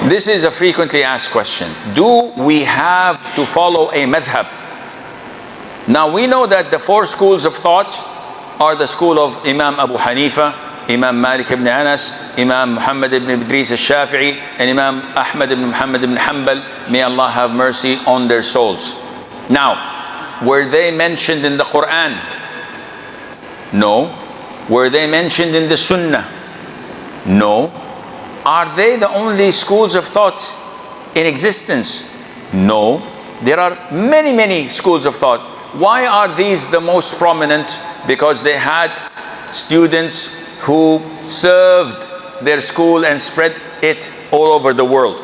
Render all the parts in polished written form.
This is a frequently asked question. Do we have to follow a madhab? Now we know that the four schools of thought are the school of Imam Abu Hanifa, Imam Malik ibn Anas, Imam Muhammad ibn Idris al-Shafi'i, and Imam Ahmad ibn Muhammad ibn Hanbal. May Allah have mercy on their souls. Now, were they mentioned in the Qur'an? No. Were they mentioned in the Sunnah? No. Are they the only schools of thought in existence? No. There are many, many schools of thought. Why are these the most prominent? Because they had students who served their school and spread it all over the world.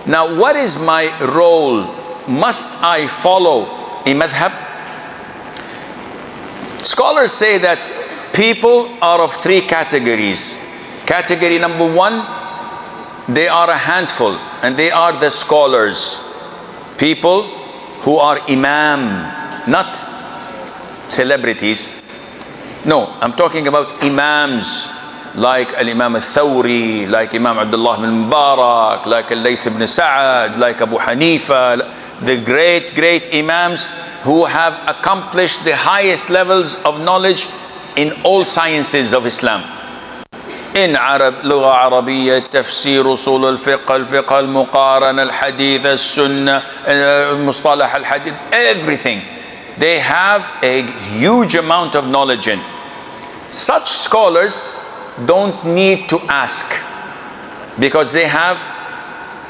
Now, what is my role? Must I follow a madhab? Scholars say that people are of three categories. Category number one, they are a handful, and they are the scholars. People who are imam, not celebrities. No, I'm talking about imams like Al-Imam al-Thawri, like Imam Abdullah ibn Mubarak, like Al-Layth ibn Sa'ad, like Abu Hanifa, the great imams who have accomplished the highest levels of knowledge in all sciences of Islam. In Arab, لغة عربية, تفسير, أصول الفقه, الفقه المقارن, الحديث, السنة, مصطلح الحديث, everything. They have a huge amount of knowledge in. Such scholars don't need to ask because they have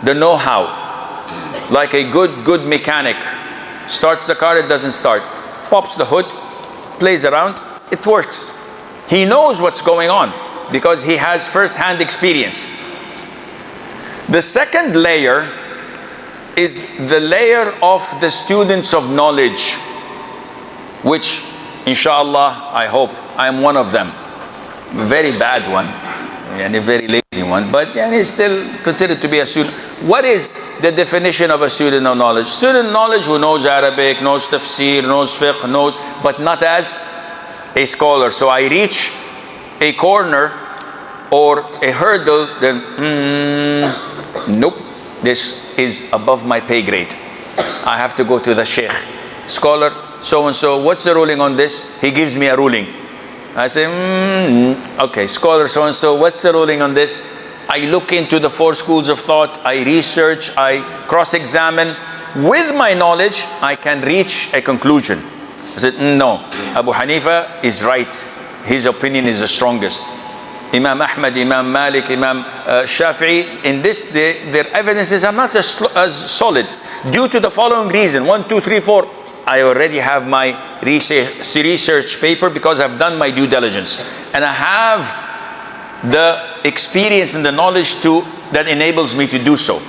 the know-how. Like a good mechanic. Starts the car, it doesn't start. Pops the hood, plays around, it works. He knows what's going on because he has first-hand experience. The second layer is the layer of the students of knowledge, which inshallah, I hope I am one of them. A very bad one and a very lazy one, but he's still considered to be a student. What is the definition of a student of knowledge? Student of knowledge who knows Arabic, knows tafsir, knows fiqh, knows, but not as a scholar. So I reach a corner or a hurdle, then nope, this is above my pay grade. I have to go to the sheikh. Scholar, so and so, what's the ruling on this? He gives me a ruling. I say, okay, scholar so and so, what's the ruling on this? I look into the four schools of thought, I research, I cross-examine. With my knowledge, I can reach a conclusion. I said, no, Abu Hanifa is right. His opinion is the strongest. Imam Ahmad, Imam Malik, Imam Shafi'i, in this, their evidences are not as solid. Due to the following reason, 1, 2, 3, 4. I already have my research paper because I've done my due diligence. And I have the experience and the knowledge that enables me to do so.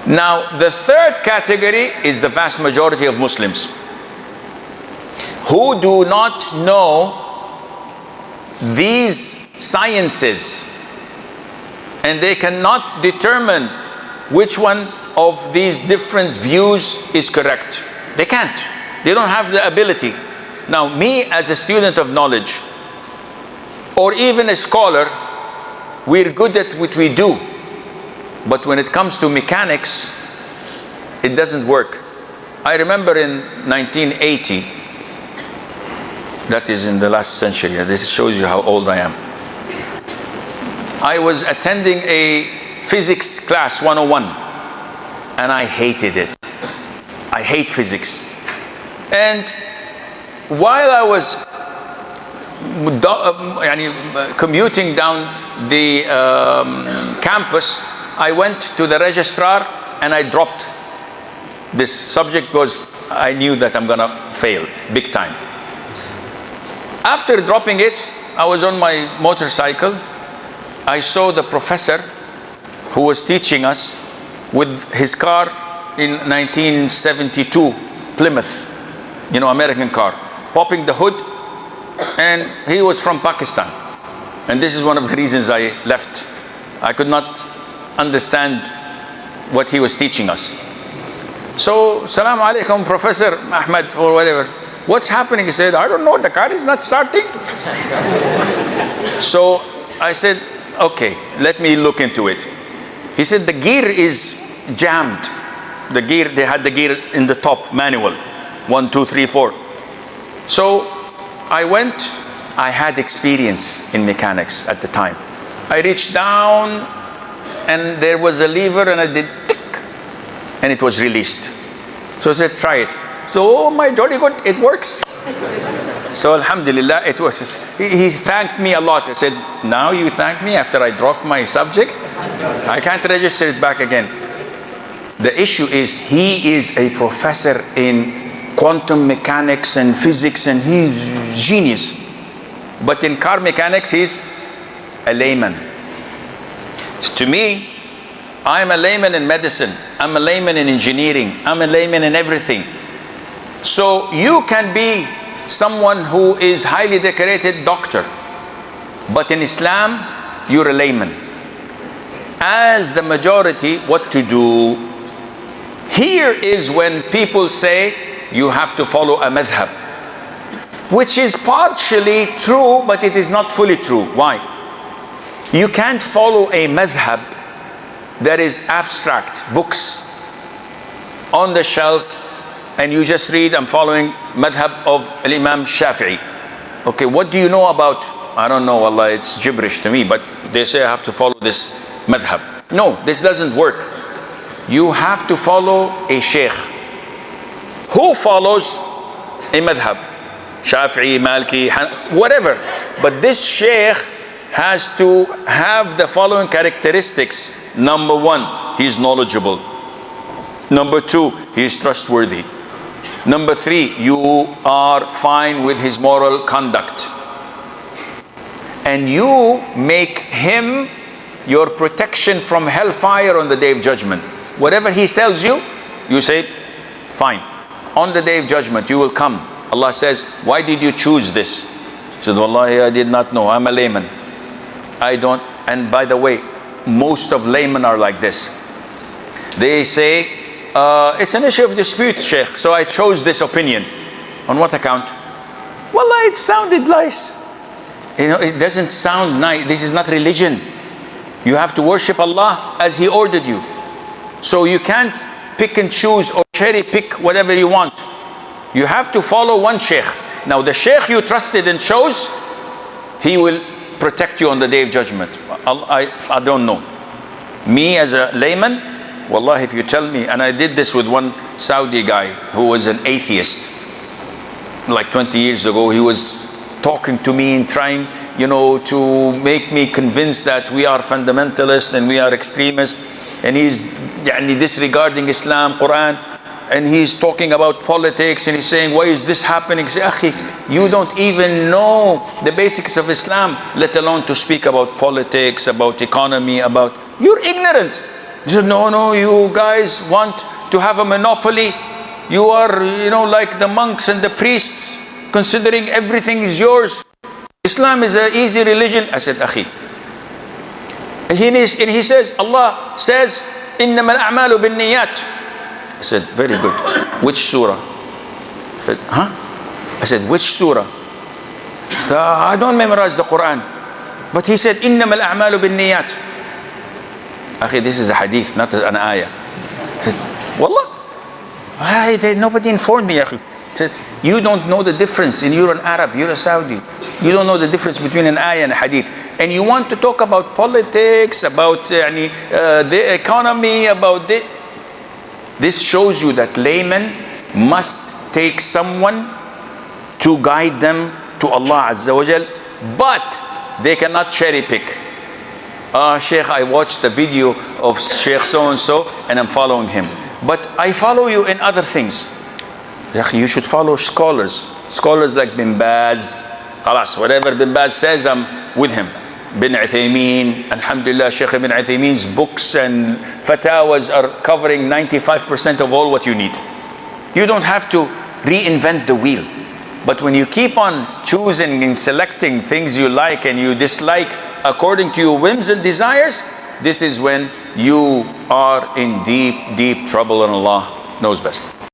Now, the third category is the vast majority of Muslims who do not know these sciences, and they cannot determine which one of these different views is correct. They can't. They don't have the ability. Now, me as a student of knowledge, or even a scholar, we're good at what we do. But when it comes to mechanics, it doesn't work. I remember in 1980, that is in the last century, this shows you how old I am. I was attending a physics class 101, and I hated it. I hate physics. And while I was commuting down the campus, I went to the registrar and I dropped this subject because I knew that I'm gonna fail big time. After dropping it, I was on my motorcycle. I saw the professor who was teaching us with his car in 1972 Plymouth, American car, popping the hood, and he was from Pakistan. And this is one of the reasons I left. I could not understand what he was teaching us. So, Salaam alaikum, Professor Ahmed, or whatever. What's happening? He said, I don't know, the car is not starting. So I said, okay, let me look into it. He said the gear is jammed. The gear, they had the gear in the top, manual. 1, 2, 3, 4. So I went, I had experience in mechanics at the time. I reached down and there was a lever and I did tick and it was released. So I said, try it. So, oh my jolly good, it works. So alhamdulillah, it works. He thanked me a lot. I said, now you thank me after I dropped my subject? I can't register it back again. The issue is, he is a professor in quantum mechanics and physics and he's genius. But in car mechanics, he's a layman. To me, I'm a layman in medicine. I'm a layman in engineering. I'm a layman in everything. So you can be someone who is highly decorated doctor, but in Islam, you're a layman. As the majority, what to do? Here is when people say you have to follow a madhab, which is partially true, but it is not fully true. Why? You can't follow a madhab that is abstract, books on the shelf, and you just read, I'm following madhab of Imam Shafi'i. Okay, what do you know about? I don't know, Allah, it's gibberish to me, but they say I have to follow this madhab. No, this doesn't work. You have to follow a sheikh. Who follows a madhab? Shafi'i, Maliki, whatever. But this sheikh has to have the following characteristics. Number 1, he is knowledgeable. Number 2, he is trustworthy. Number 3, you are fine with his moral conduct. And you make him your protection from hellfire on the day of judgment. Whatever he tells you, you say, fine. On the day of judgment, you will come. Allah says, why did you choose this? He said, Wallahi, I did not know. I'm a layman. I don't. And by the way, most of laymen are like this. They say, it's an issue of dispute, Sheikh, so I chose this opinion. On what account? Wallah, it sounded nice. You know, it doesn't sound nice. This is not religion. You have to worship Allah as He ordered you. So you can't pick and choose or cherry pick whatever you want. You have to follow one sheikh. Now the sheikh you trusted and chose, he will protect you on the day of judgment. I don't know. Me as a layman, wallah, if you tell me, and I did this with one Saudi guy who was an atheist. Like 20 years ago, he was talking to me and trying, to make me convinced that we are fundamentalists and we are extremists. And he's disregarding Islam, Qur'an, and he's talking about politics and he's saying, why is this happening? Say, Akhi, you don't even know the basics of Islam, let alone to speak about politics, about economy, you're ignorant. He said, no, you guys want to have a monopoly. You are, like the monks and the priests, considering everything is yours. Islam is an easy religion. I said, Akhi. And he says, Allah says, إِنَّمَا الْأَعْمَالُ بِالنِّيَّاتِ. I said, very good. Which surah? I said, huh? I said, which surah? I said, I don't memorize the Quran. But he said, إِنَّمَا الْأَعْمَالُ بِالنِّيَّاتِ. Akhi, this is a hadith, not an ayah. I said, Wallah, nobody informed me, Akhi. I said, you don't know the difference. And you're an Arab, you're a Saudi. You don't know the difference between an ayah and a hadith. And you want to talk about politics, about the economy, about this. This shows you that laymen must take someone to guide them to Allah Azza wa Jal, but they cannot cherry pick. Sheikh, I watched the video of Sheikh so-and-so and I'm following him. But I follow you in other things. You should follow scholars. Scholars like Bin Baz. Khalas, whatever Bin Baz says, I'm with him. Bin Uthaymeen, alhamdulillah, Sheikh Bin Uthaymeen's books and fatawas are covering 95% of all what you need. You don't have to reinvent the wheel. But when you keep on choosing and selecting things you like and you dislike according to your whims and desires, this is when you are in deep, deep trouble, and Allah knows best.